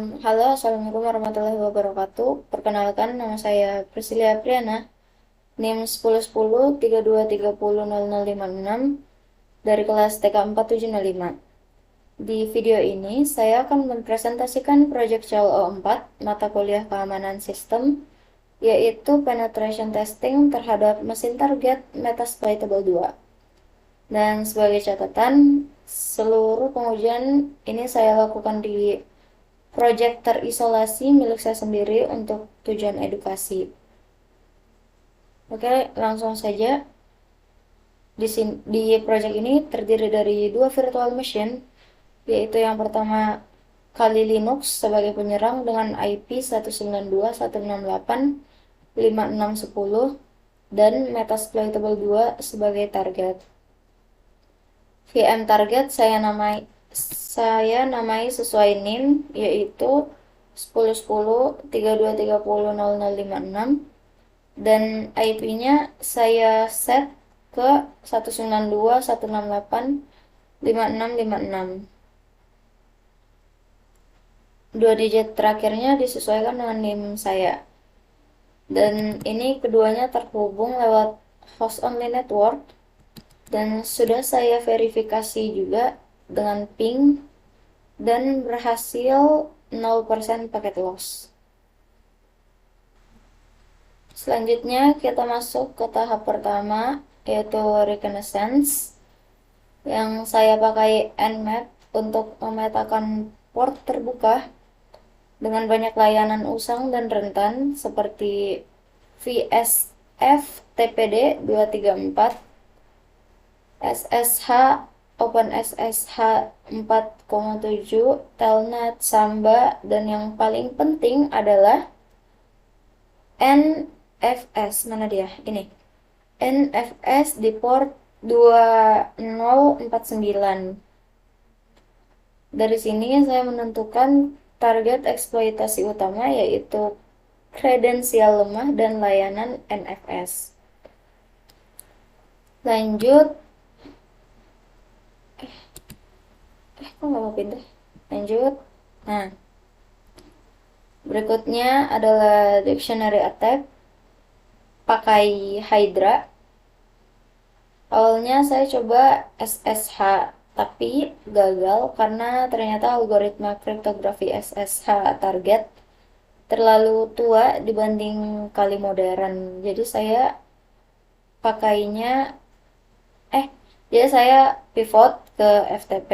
Halo, Assalamualaikum warahmatullahi wabarakatuh. Perkenalkan, nama saya Priscilia Apriana, NIM 101032300056 dari kelas TK 4705. Di video ini, saya akan mempresentasikan proyek CLO 4, mata kuliah keamanan sistem, yaitu penetration testing terhadap mesin target Metasploitable 2. Dan sebagai catatan, seluruh pengujian ini saya lakukan di proyek terisolasi milik saya sendiri untuk tujuan edukasi. Oke, langsung saja. Di proyek ini terdiri dari dua virtual machine, yaitu yang pertama Kali Linux sebagai penyerang dengan IP 192.168.5610 dan Metasploitable 2 sebagai target. VM target saya namai sesuai NIM, yaitu 1010.3230.0056, dan IP-nya saya set ke 192.168.5656. Dua digit terakhirnya disesuaikan dengan NIM saya. Dan ini keduanya terhubung lewat host only network, dan sudah saya verifikasi juga dengan ping dan berhasil 0% paket loss. Selanjutnya kita masuk ke tahap pertama, yaitu reconnaissance, yang saya pakai Nmap untuk memetakan port terbuka dengan banyak layanan usang dan rentan seperti VSF TPD 234, SSH, OpenSSH 4.7, Telnet, Samba, dan yang paling penting adalah NFS. Mana dia? Ini. NFS di port 2049. Dari sini saya menentukan target eksploitasi utama, yaitu kredensial lemah dan layanan NFS. Lanjut. Kok nggak mau pindah? Lanjut. Nah, berikutnya adalah dictionary attack pakai Hydra. Awalnya saya coba SSH, tapi gagal karena ternyata algoritma kriptografi SSH target terlalu tua dibanding kali modern. Jadi pakainya saya pivot ke FTP.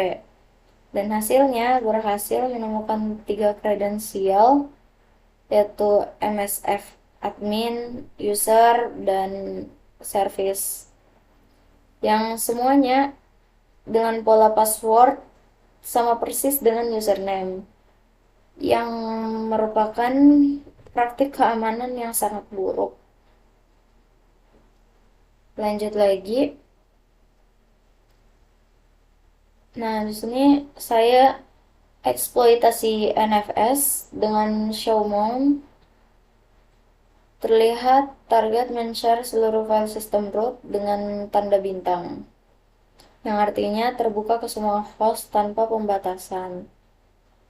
Dan hasilnya berhasil menemukan 3 kredensial, yaitu MSF admin, user, dan service, yang semuanya dengan pola password sama persis dengan username, yang merupakan praktik keamanan yang sangat buruk. Lanjut lagi. Nah, di sini saya eksploitasi NFS dengan show mount. Terlihat target men-share seluruh file system root dengan tanda bintang, yang artinya terbuka ke semua host tanpa pembatasan.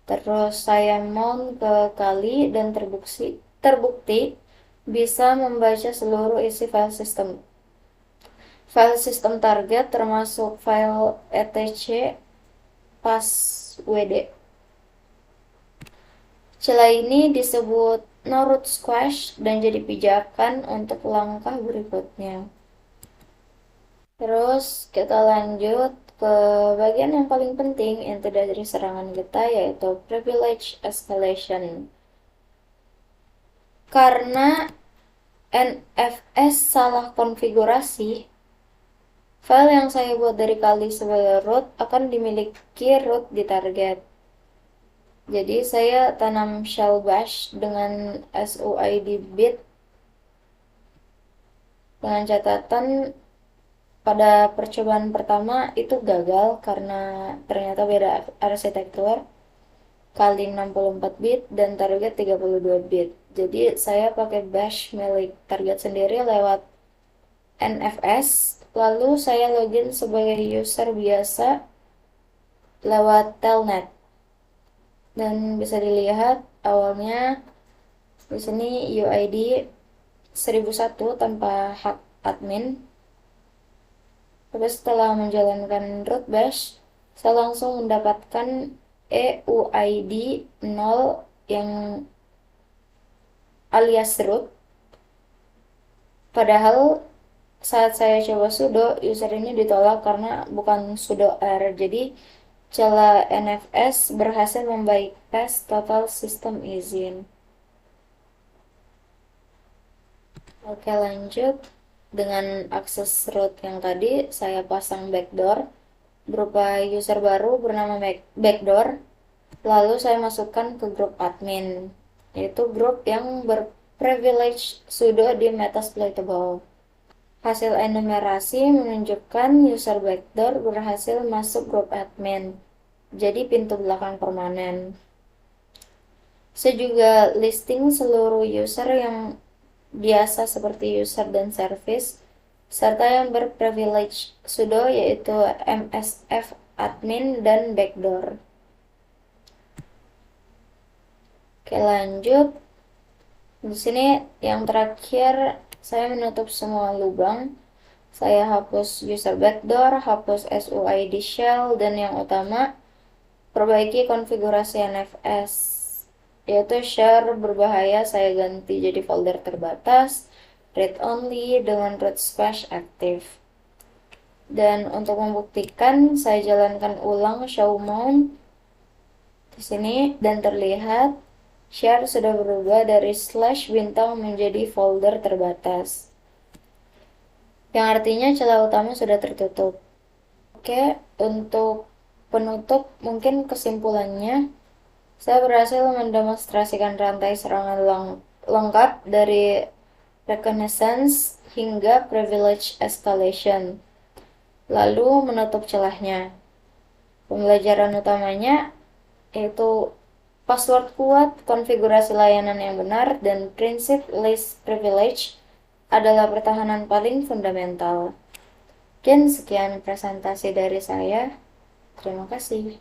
Terus saya mount ke Kali dan terbukti bisa membaca seluruh isi file system. File system target termasuk file etc passwd. Celah ini disebut no root squash dan jadi pijakan untuk langkah berikutnya. Terus kita lanjut ke bagian yang paling penting inti dari serangan kita, yaitu privilege escalation. Karena NFS salah konfigurasi, file yang saya buat dari Kali sebagai root akan dimiliki root di target. Jadi saya tanam shell bash dengan SUID bit, dengan catatan pada percobaan pertama itu gagal karena ternyata beda arsitektur, Kali 64 bit dan target 32 bit. Jadi saya pakai bash milik target sendiri lewat NFS, lalu saya login sebagai user biasa lewat telnet. Dan bisa dilihat awalnya di sini UID 1001 tanpa hak admin. Tapi setelah menjalankan root bash, saya langsung mendapatkan EUID 0 yang alias root. Padahal saat saya coba sudo, user ini ditolak karena bukan sudo R. Jadi celah NFS berhasil membypass total sistem izin. Oke, lanjut. Dengan akses root yang tadi, saya pasang backdoor berupa user baru bernama backdoor. Lalu saya masukkan ke grup admin, yaitu grup yang berprivilege sudo di Metasploitable. Hasil enumerasi menunjukkan user backdoor berhasil masuk grup admin, jadi pintu belakang permanen. Saya juga listing seluruh user yang biasa seperti user dan service, serta yang berprivilege sudo yaitu msf admin dan backdoor. Oke, lanjut. Di sini yang terakhir saya menutup semua lubang. Saya hapus user backdoor, hapus SUID shell, dan yang utama perbaiki konfigurasi NFS, yaitu share berbahaya saya ganti jadi folder terbatas, read only dengan root squash aktif. Dan untuk membuktikan, saya jalankan ulang show mount di sini dan terlihat share sudah berubah dari /bintang menjadi folder terbatas, yang artinya celah utama sudah tertutup. Oke, untuk penutup mungkin kesimpulannya, saya berhasil mendemonstrasikan rantai serangan lengkap dari reconnaissance hingga privilege escalation, lalu menutup celahnya. Pembelajaran utamanya yaitu password kuat, konfigurasi layanan yang benar, dan prinsip least privilege adalah pertahanan paling fundamental. Sekian presentasi dari saya. Terima kasih.